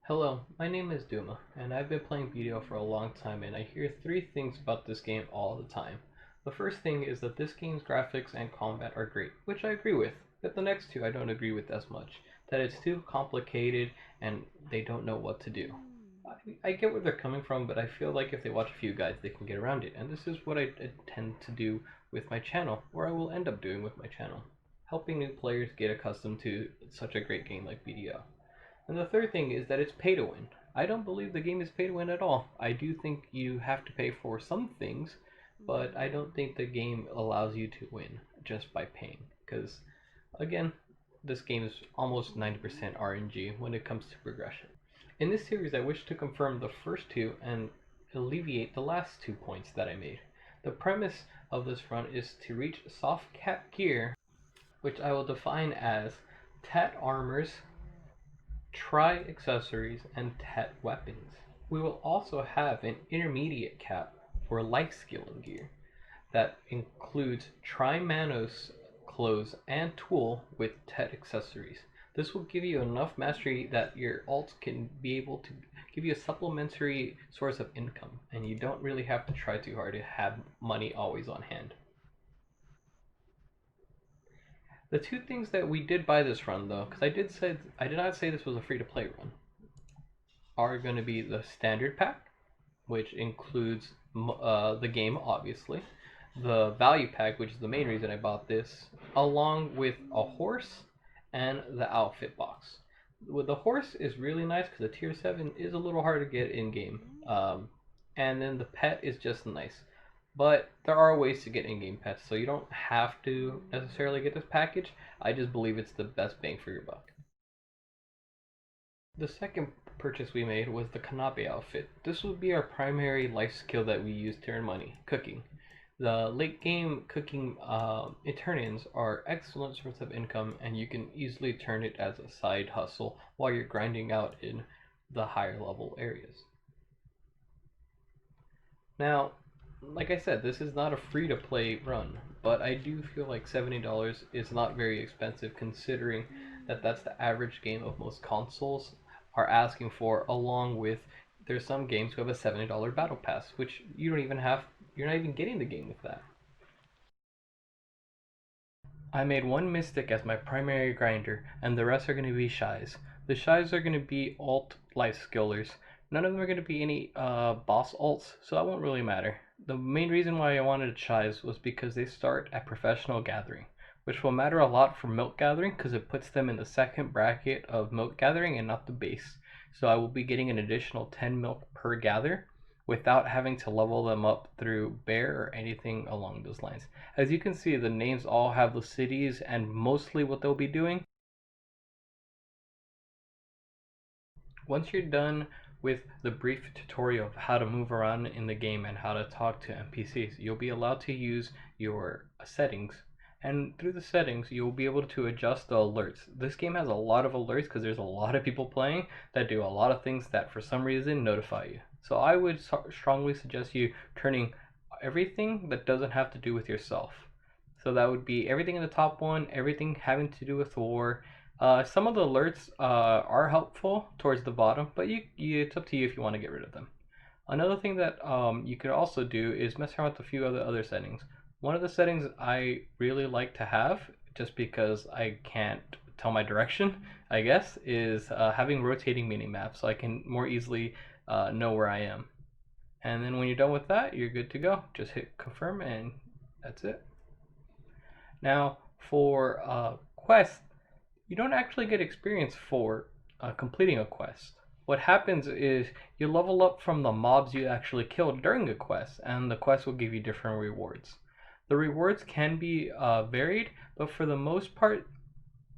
Hello, my name is Duma, and I've been playing BDO for a long time, and I hear three things about this game all the time. The first thing is that this game's graphics and combat are great, which I agree with, but the next two I don't agree with as much. That it's too complicated and they don't know what to do. I get where they're coming from, but I feel like if they watch a few guides, they can get around it, and this is what I tend to do with my channel, or I will end up doing with my channel, helping new players get accustomed to such a great game like BDO. And the third thing is that it's pay to win. I don't believe the game is pay to win at all. I do think you have to pay for some things, but I don't think the game allows you to win just by paying. Because, again, this game is almost 90% RNG when it comes to progression. In this series, I wish to confirm the first two and alleviate the last 2 points that I made. The premise of this run is to reach soft cap gear, which I will define as tat armors, tri accessories, and tet weapons. We will also have an intermediate cap for life scaling gear that includes tri manos clothes and tool with tet accessories. This will give you enough mastery that your alt can be able to give you a supplementary source of income, and you don't really have to try too hard to have money always on hand. The two things that we did buy this run, though, because I did not say this was a free to play run, are going to be the standard pack, which includes the game, obviously, the value pack, which is the main reason I bought this, along with a horse and the outfit box. With the horse is really nice because the tier 7 is a little hard to get in game. And then the pet is just nice. But there are ways to get in-game pets, so you don't have to necessarily get this package. I just believe it's the best bang for your buck. The second purchase we made was the Kanabe outfit. This would be our primary life skill that we use to earn money, cooking. The late game cooking Eternians are excellent source of income, and you can easily turn it as a side hustle while you're grinding out in the higher level areas. Now, like I said, this is not a free to play run, but I do feel like $70 is not very expensive considering that that's the average game of most consoles are asking for, along with there's some games who have a $70 battle pass, which you don't even have, you're not even getting the game with that. I made one Mystic as my primary grinder, and the rest are going to be Shies. The Shies are going to be alt life skillers. None of them are going to be any boss alts, so that won't really matter. The main reason why I wanted Shies was because they start at Professional Gathering, which will matter a lot for Milk Gathering because it puts them in the second bracket of Milk Gathering and not the base. So I will be getting an additional 10 milk per gather without having to level them up through bear or anything along those lines. As you can see, the names all have the cities and mostly what they'll be doing. Once you're done with the brief tutorial of how to move around in the game and how to talk to NPCs, you'll be allowed to use your settings, and through the settings you'll be able to adjust the alerts. This game has a lot of alerts because there's a lot of people playing that do a lot of things that for some reason notify you. So I would strongly suggest you turning everything that doesn't have to do with yourself. So that would be everything in the top one, everything having to do with war. Some of the alerts are helpful towards the bottom, but it's up to you if you want to get rid of them. Another thing that you could also do is mess around with a few other settings. One of the settings I really like to have, just because I can't tell my direction, I guess, is having rotating mini-maps so I can more easily know where I am. And then when you're done with that, you're good to go. Just hit confirm and that's it. Now for quests, you don't actually get experience for completing a quest. What happens is you level up from the mobs you actually killed during a quest, and the quest will give you different rewards. The rewards can be varied, but for the most part,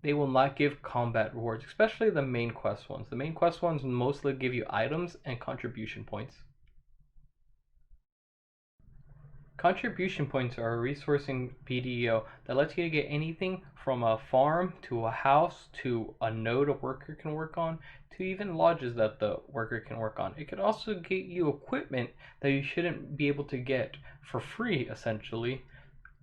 they will not give combat rewards, especially the main quest ones. The main quest ones mostly give you items and contribution points. Contribution points are a resource in PDO that lets you get anything from a farm to a house to a node a worker can work on to even lodges that the worker can work on. It could also get you equipment that you shouldn't be able to get for free, essentially,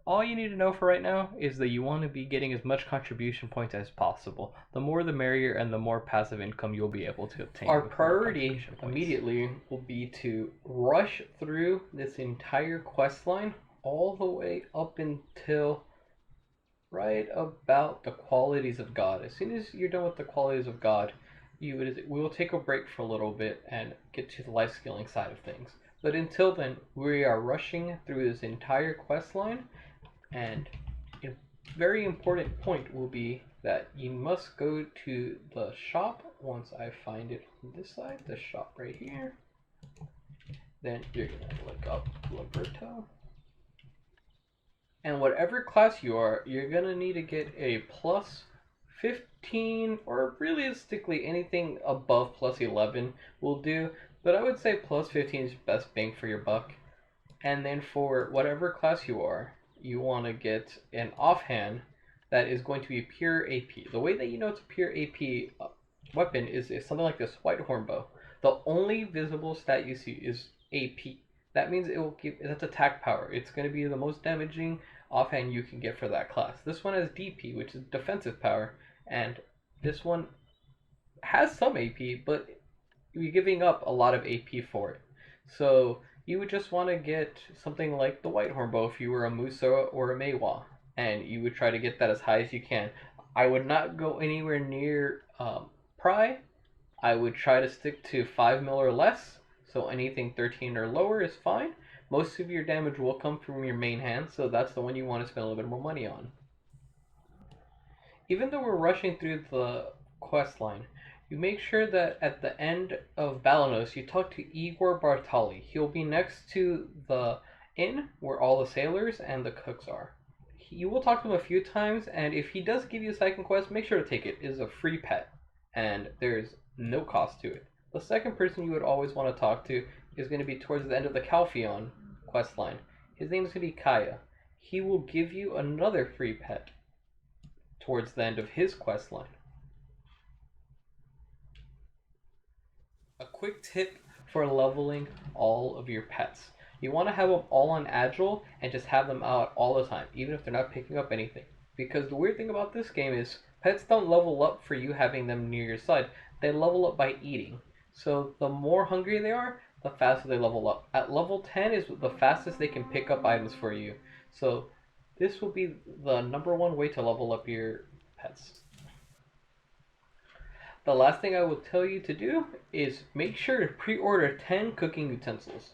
All you need to know for right now is that you want to be getting as much contribution points as possible. The more the merrier, and the more passive income you'll be able to obtain. Our priority immediately will be to rush through this entire quest line all the way up until right about the qualities of God. As soon as you're done with the qualities of God, we will take a break for a little bit and get to the life scaling side of things. But until then, we are rushing through this entire quest line, and a very important point will be that you must go to the shop. Once I find it on this side, the shop right here, then you're gonna look up Liberto. And whatever class you are, you're gonna need to get a plus 15, or realistically anything above plus 11 will do. But I would say plus 15 is best bang for your buck. And then for whatever class you are, you want to get an offhand that is going to be pure AP. The way that you know it's a pure AP weapon is something like this white horn bow. The only visible stat you see is AP. That means it will give, that's attack power. It's going to be the most damaging offhand you can get for that class. This one has DP, which is defensive power, and this one has some AP, but you're giving up a lot of AP for it. So you would just want to get something like the white horn bow if you were a Musa or a Meiwa, and you would try to get that as high as you can. I would not go anywhere near Pry. I would try to stick to 5 mil or less, so anything 13 or lower is fine. Most of your damage will come from your main hand, so that's the one you want to spend a little bit more money on. Even though we're rushing through the quest line, you make sure that at the end of Balanos, you talk to Igor Bartali. He'll be next to the inn where all the sailors and the cooks are. You will talk to him a few times, and if he does give you a second quest, make sure to take it. It is a free pet, and there's no cost to it. The second person you would always want to talk to is going to be towards the end of the Calpheon quest line. His name is going to be Kaya. He will give you another free pet towards the end of his quest line. A quick tip for leveling all of your pets. You want to have them all on agile and just have them out all the time, even if they're not picking up anything. Because the weird thing about this game is pets don't level up for you having them near your side. They level up by eating. So the more hungry they are, the faster they level up. At level 10 is the fastest they can pick up items for you. So this will be the number one way to level up your pets. The last thing I will tell you to do is make sure to pre-order 10 cooking utensils.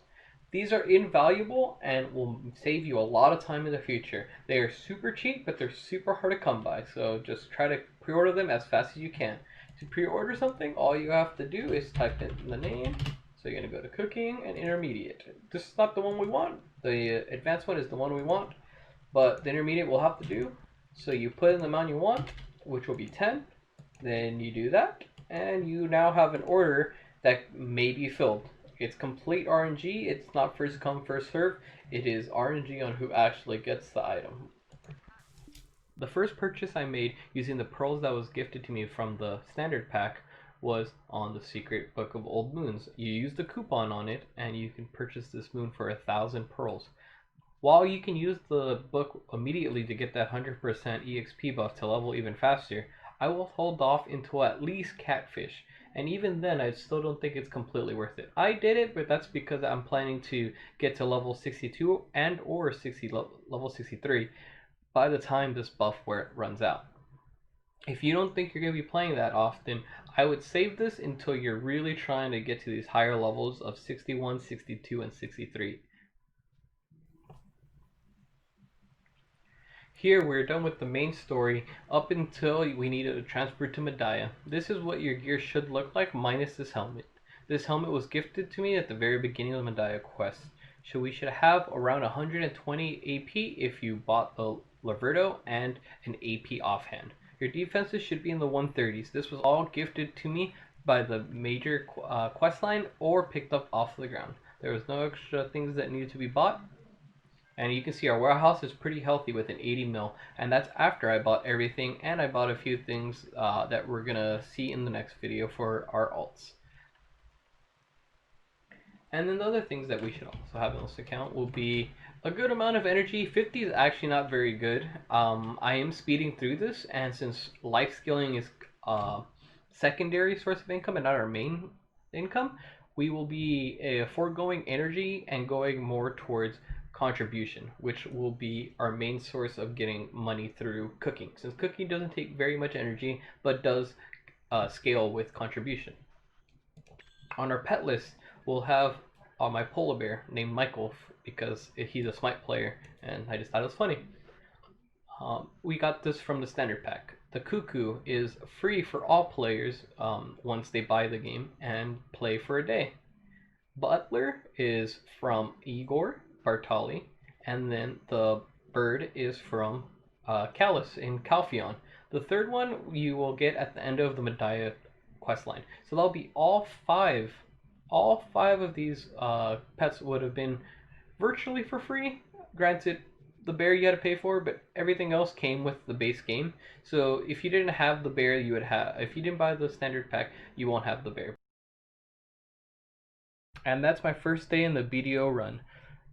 These are invaluable and will save you a lot of time in the future. They are super cheap, but they're super hard to come by, so just try to pre-order them as fast as you can. To pre-order something, all you have to do is type in the name. So you're going to go to cooking and intermediate. This is not the one we want. The advanced one is the one we want, but the intermediate will have to do. So you put in the amount you want, which will be 10. Then you do that, and you now have an order that may be filled. It's complete RNG. It's not first come, first serve. It is RNG on who actually gets the item. The first purchase I made using the pearls that was gifted to me from the standard pack was on the Secret Book of Old Moons. You use the coupon on it, and you can purchase this moon for 1,000 pearls. While you can use the book immediately to get that 100% EXP buff to level even faster, I will hold off until at least Catfish, and even then I still don't think it's completely worth it. I did it, but that's because I'm planning to get to level 62 and or level 63 by the time this buff runs out. If you don't think you're going to be playing that often, I would save this until you're really trying to get to these higher levels of 61, 62, and 63. Here we're done with the main story up until we needed to transfer to Medaya. This is what your gear should look like minus this helmet. This helmet was gifted to me at the very beginning of the Medaya quest. So we should have around 120 AP if you bought the Liberto and an AP offhand. Your defenses should be in the 130s. This was all gifted to me by the major quest line or picked up off the ground. There was no extra things that needed to be bought. And you can see our warehouse is pretty healthy with an 80 mil, and that's after I bought everything, and I bought a few things that we're gonna see in the next video for our alts. And then the other things that we should also have in this account will be A good amount of energy. 50 is actually not very good. I am speeding through this, and since life skilling is uh, secondary source of income and not our main income, we will be foregoing energy and going more towards contribution, which will be our main source of getting money through cooking. Since cooking doesn't take very much energy, but does scale with contribution. On our pet list, we'll have my polar bear named Michael because he's a Smite player, and I just thought it was funny. We got this from the standard pack. The Cuckoo is free for all players once they buy the game and play for a day. Butler is from Igor Bartali, and then the bird is from Callus in Calphion. The third one you will get at the end of the Medaya quest line. So that'll be all five. All five of these pets would have been virtually for free. Granted, the bear you had to pay for, but everything else came with the base game. So if you didn't have the bear, you would have. If you didn't buy the standard pack, you won't have the bear. And that's my first day in the BDO run.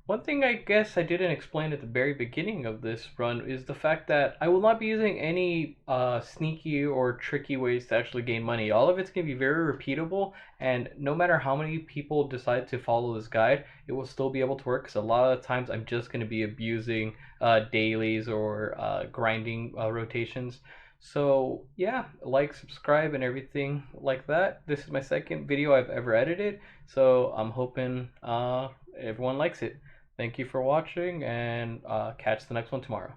One thing I guess I didn't explain at the very beginning of this run is the fact that I will not be using any sneaky or tricky ways to actually gain money. All of it's going to be very repeatable, and no matter how many people decide to follow this guide, it will still be able to work because a lot of the times I'm just going to be abusing dailies or grinding rotations. So yeah, like, subscribe, and everything like that. This is my second video I've ever edited, so I'm hoping everyone likes it. Thank you for watching, and catch the next one tomorrow.